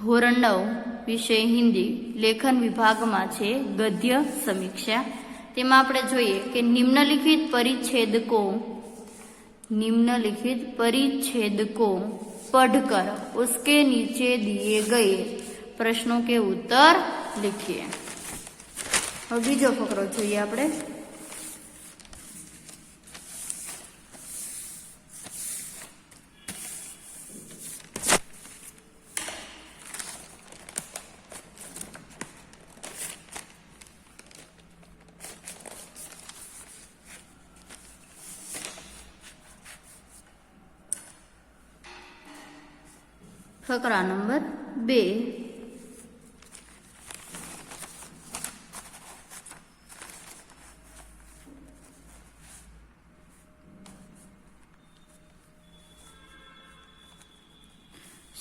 ધોરણ 9 વિષય હિન્દી લેખન વિભાગમાં છે ગદ્ય સમીક્ષા। તેમાં આપણે જોઈએ કે निम्नलिखित परिच्छेद को पढ़कर उसके नीचे दिए गए प्रश्नों के उत्तर लिखिए। હવે બીજો ફકરો જોઈએ આપણે। फकरा नंबर 2।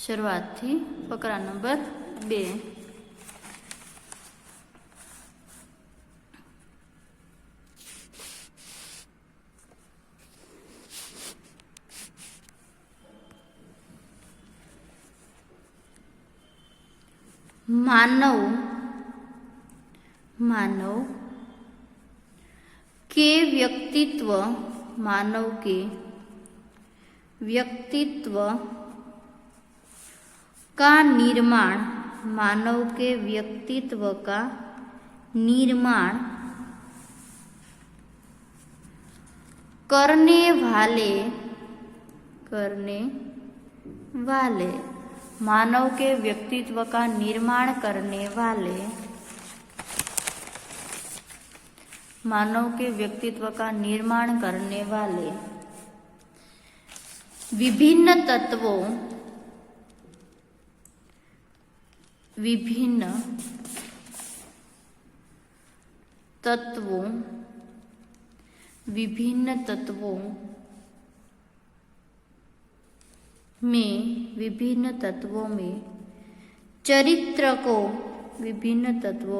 शुरुआत थी फकरा नंबर 2। मानव के व्यक्तित्व का निर्माण करने वाले मानव के व्यक्तित्व का निर्माण करने वाले विभिन्न तत्वों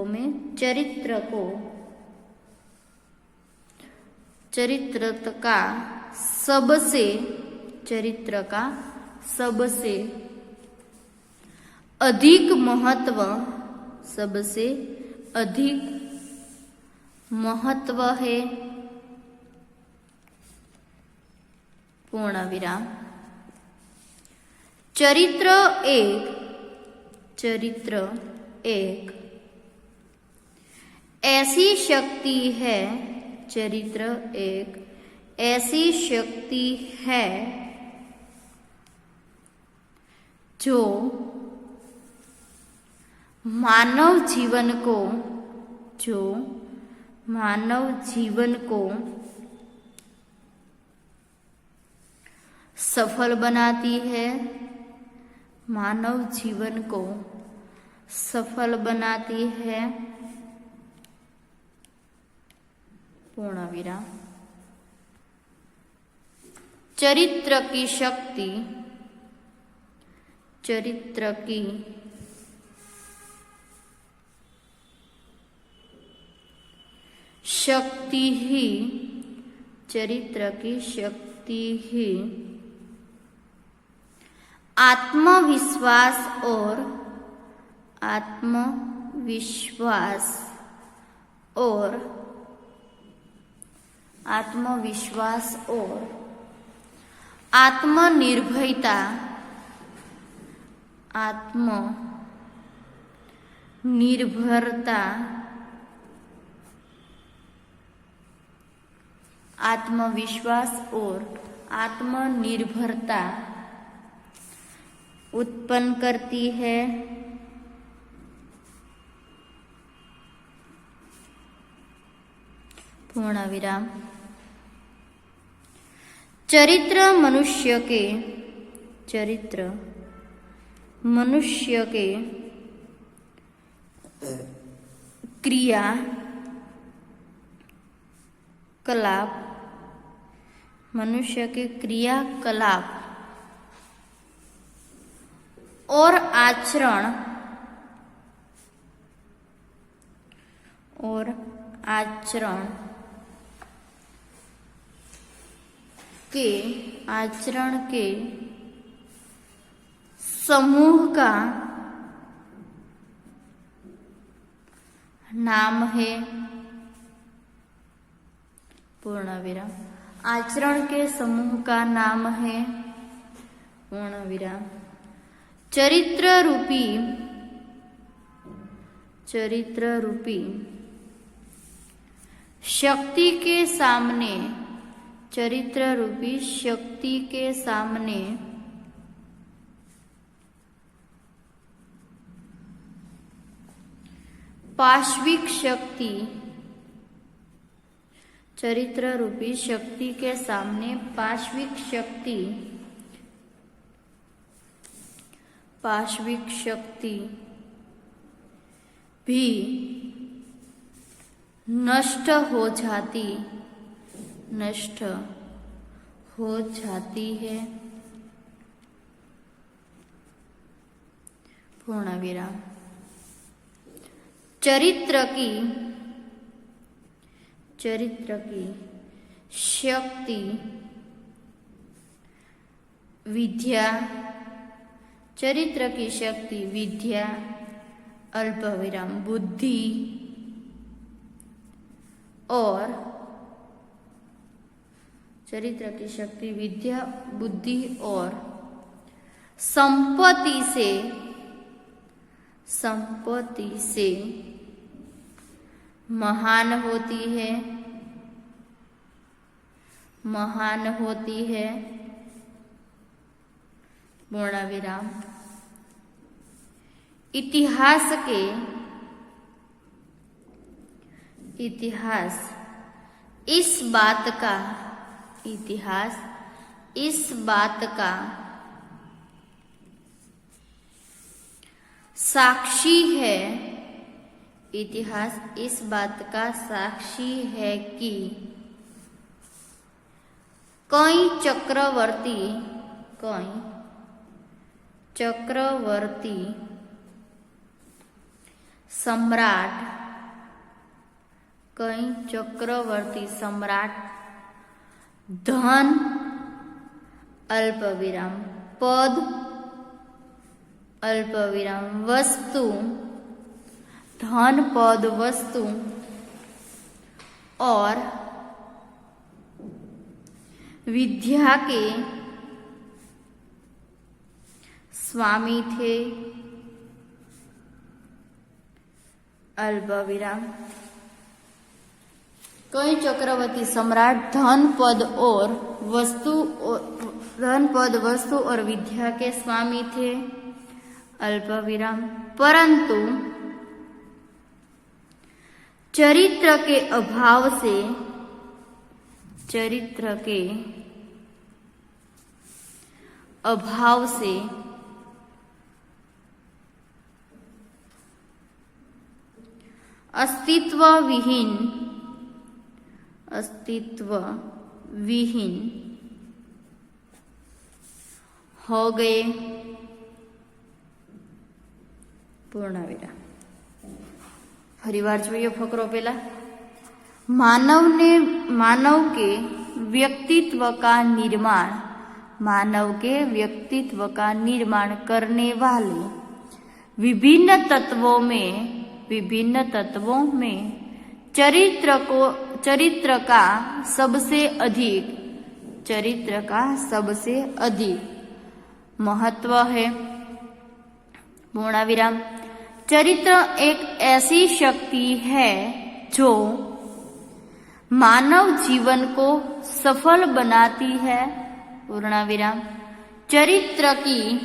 में चरित्र का सबसे अधिक महत्व है। पूर्ण विराम। चरित्र एक ऐसी शक्ति है जो मानव जीवन को सफल बनाती है। पूर्ण विराम। चरित्र की शक्ति ही आत्मविश्वास और आत्मनिर्भरता उत्पन्न करती है। पूर्ण विराम। चरित्र मनुष्य के क्रियाकलाप और आचरण समूह का नाम है पूर्ण विराम। आचरण के समूह का नाम है पूर्ण विराम। चरित्र रूपी शक्ति के सामने, चरित्र रूपी शक्ति के सामने पाश्विक शक्ति, चरित्र रूपी शक्ति के सामने पाश्विक शक्ति भी नष्ट हो जाती है। पूर्ण विराम। चरित्र की शक्ति, विद्या, चरित्र की शक्ति विद्या, अल्प विराम बुद्धि और चरित्र की शक्ति विद्या, बुद्धि और संपत्ति से महान होती है। पूर्ण विराम। इतिहास इस बात का साक्षी है। इतिहास इस बात का साक्षी है कि कई चक्रवर्ती सम्राट धन, अल्प विराम पद, अल्प विराम वस्तु, धन पद वस्तु और विद्या के स्वामी थे। अल्प विराम। कई चक्रवर्ती सम्राट धन पद वस्तु और विद्या के स्वामी थे। अल्प विराम। परंतु चरित्र के अभाव से अस्तित्व विहीन हो गए। पूर्ण विराम। फरीवार जोईए फकरो पेला। मानव के व्यक्तित्व का निर्माण करने वाले विभिन्न तत्वों में चरित्र का सबसे अधिक महत्व है। पूर्ण विराम। चरित्र एक ऐसी शक्ति है जो मानव जीवन को सफल बनाती है। पूर्ण विराम। चरित्र की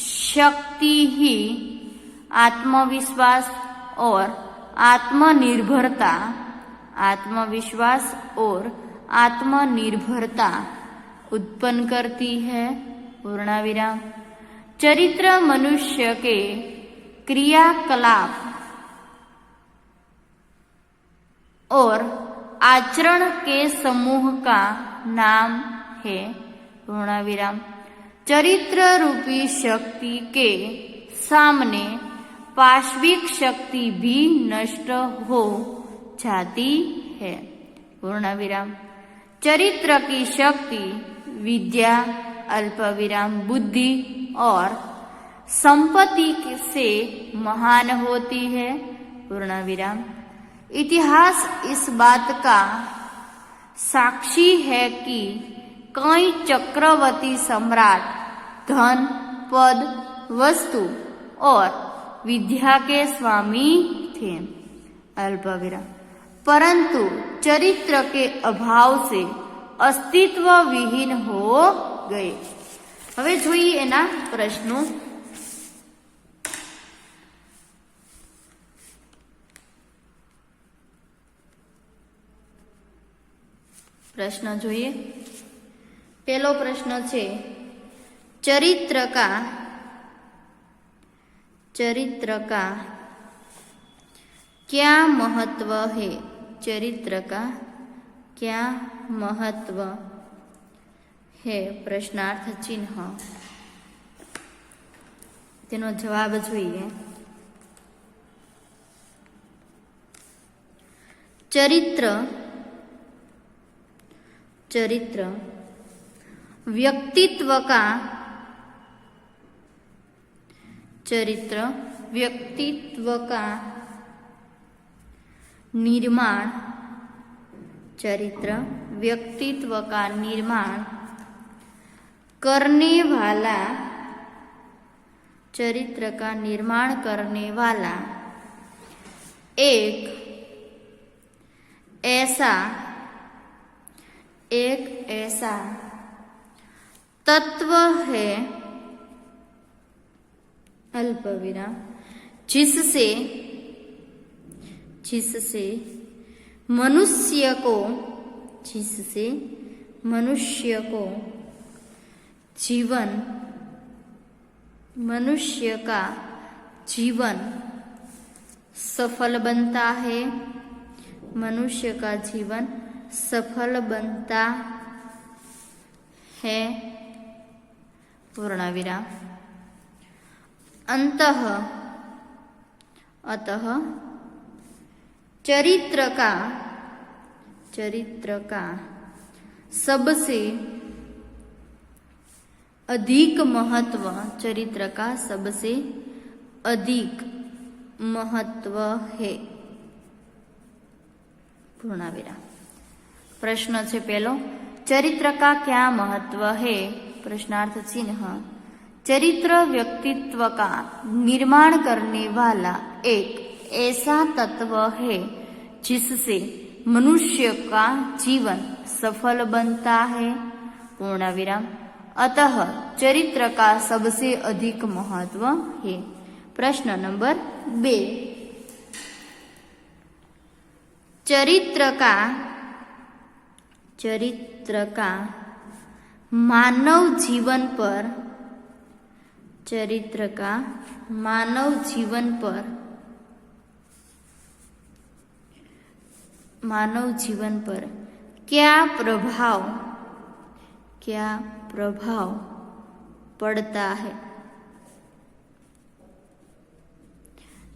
शक्ति ही आत्मविश्वास और आत्मनिर्भरता उत्पन्न करती है। पूर्ण विराम। चरित्र मनुष्य के क्रियाकलाप और आचरण के समूह का नाम है। पूर्ण विराम। चरित्र रूपी शक्ति के सामने पाश्विक शक्ति भी नष्ट हो जाती है। पूर्ण विराम। चरित्र की शक्ति विद्या, अल्प विराम बुद्धि और संपत्ति से महान होती है। पूर्ण विराम। इतिहास इस बात का साक्षी है कि कई चक्रवर्ती सम्राट धन, पद, वस्तु और विद्या के स्वामी थे, अल्पविराम, परंतु चरित्र के अभाव से अस्तित्व विहीन हो गए। હવે જોઈએ એના પ્રશ્નો। प्रश्न જોઈએ। पहलो प्रश्न છે चरित्र का क्या महत्व है? चरित्र का क्या महत्व है? प्रश्नार्थ चिन्ह। तेनो जवाब જોઈએ। चरित्र व्यक्तित्व का निर्माण, चरित्र व्यक्तित्व का निर्माण करने वाला, चरित्र का निर्माण करने वाला एक ऐसा तत्व है, अल्पविराम, जिससे मनुष्य को जीवन, मनुष्य का जीवन सफल बनता है, मनुष्य का जीवन सफल बनता है, पूर्ण विराम। अतः चरित्र का सबसे अधिक महत्व, चरित्र का सबसे अधिक महत्व है, पूर्ण विराम। प्रश्न है पहलो, चरित्र का क्या महत्व है? प्रश्नार्थ चिन्ह। चरित्र व्यक्तित्व का निर्माण करने वाला एक ऐसा तत्व है जिससे मनुष्य का जीवन सफल बनता है, पूर्ण विराम। अतः चरित्र का सबसे अधिक महत्व है। प्रश्न नंबर 2, चरित्र का मानव जीवन पर, चरित्र का मानव जीवन पर क्या प्रभाव पड़ता है?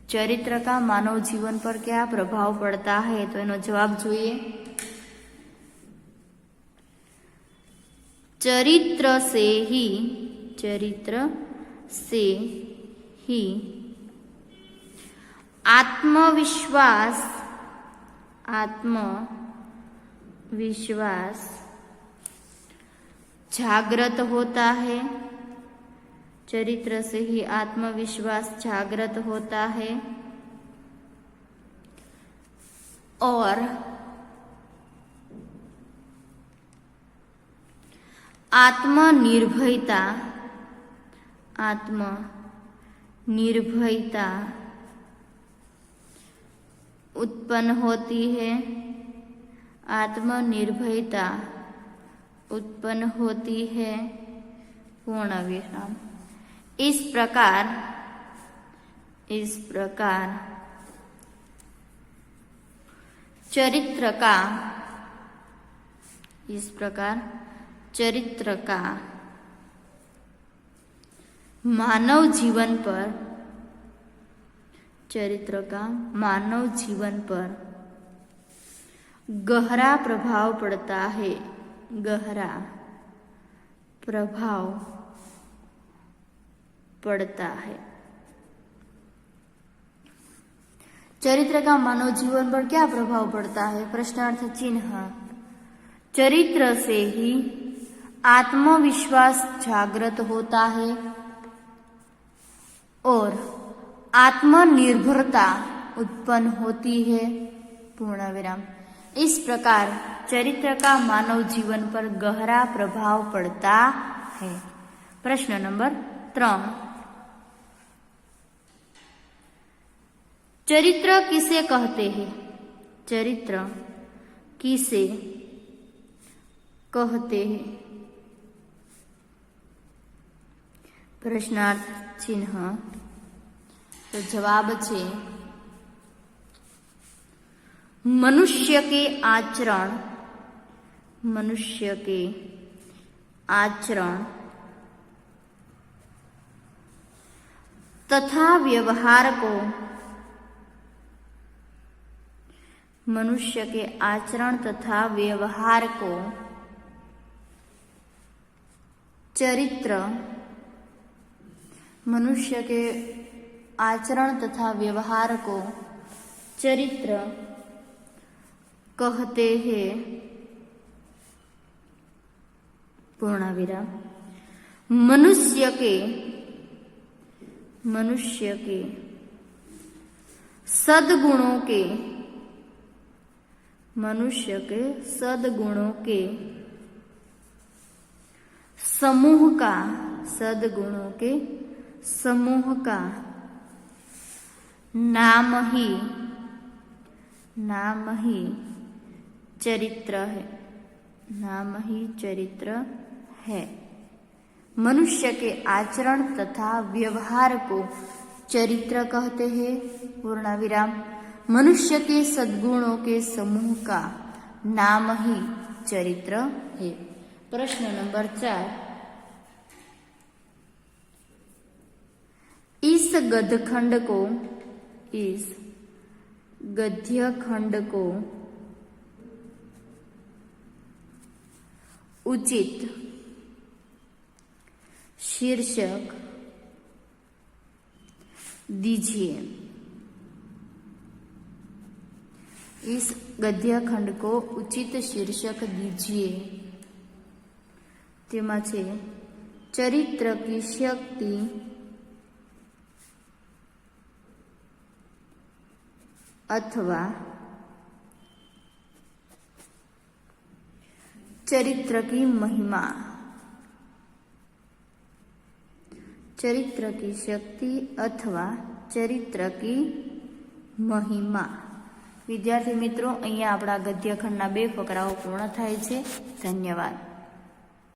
चरित्र का मानव जीवन पर क्या प्रभाव पड़ता है? तो एनो जवाब જોઈએ। चरित्र से ही आत्मविश्वास जागृत होता है, चरित्र से ही आत्मविश्वास जागृत होता है और आत्मनिर्भरता उत्पन्न होती है, आत्मनिर्भरता उत्पन्न होती है, पूर्ण विराम। इस प्रकार चरित्र का मानव जीवन पर, चरित्र का मानव जीवन पर गहरा प्रभाव पड़ता है, गहरा प्रभाव पड़ता है। चरित्र का मानव जीवन पर क्या प्रभाव पड़ता है? प्रश्नार्थ चिन्ह। चरित्र से ही आत्मविश्वास जागृत होता है और आत्मनिर्भरता उत्पन्न होती है। पूर्ण विराम। इस प्रकार चरित्र का मानव जीवन पर गहरा प्रभाव पड़ता है। प्रश्न नंबर 3। चरित्र किसे कहते हैं? चरित्र किसे कहते हैं? प्रश्नार्थ चिन्ह। तो जवाब है मनुष्य के आचरण, मनुष्य के आचरण तथा व्यवहार को, मनुष्य के आचरण तथा व्यवहार को चरित्र, मनुष्य के आचरण तथा व्यवहार को चरित्र कहते हैं। पूर्ण विराम। मनुष्य के सद्गुणों के, मनुष्य के सद्गुणों के समूह का, सद्गुणों के समूह का नाम ही चरित्र है, नाम ही चरित्र है। मनुष्य के आचरण तथा व्यवहार को चरित्र कहते हैं। पूर्ण विराम। मनुष्य के सद्गुणों के समूह का नाम ही चरित्र है। प्रश्न नंबर 4। इस गद्यखंड को उचित शीर्षक दीजिए। इस गद्यखंड को उचित शीर्षक दीजिए। तेमां छे चरित्र की शक्ति अथवा चरित्र की महिमा, चरित्र की शक्ति अथवा चरित्र की महिमा। विद्यार्थी मित्रों, अहींया आपणा गद्यखंडना 2 फकराओ पूर्ण थाय छे। धन्यवाद।